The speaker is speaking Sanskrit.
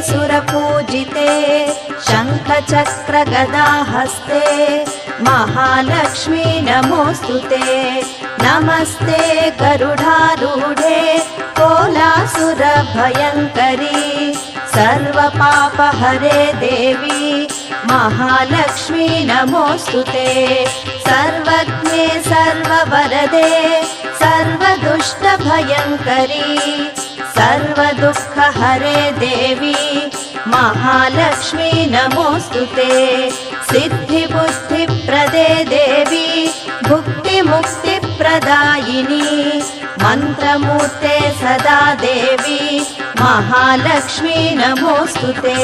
सुरपूजिते शङ्खचक्रगदाहस्ते महालक्ष्मी नमोऽस्तुते नमस्ते गरुडारूढे कोलासुरभयङ्करी सर्वपापहरे देवी महालक्ष्मी नमोऽस्तुते सर्वज्ञे सर्ववरदे सर्वदुष्टभयङ्करी सर्वदुःखहरे देवी महालक्ष्मी नमोऽस्तुते सिद्धिबुद्धिप्रदे देवी भुक्तिमुक्तिप्रदायिनी मन्त्रमूर्ते सदा देवी महालक्ष्मी नमोऽस्तुते।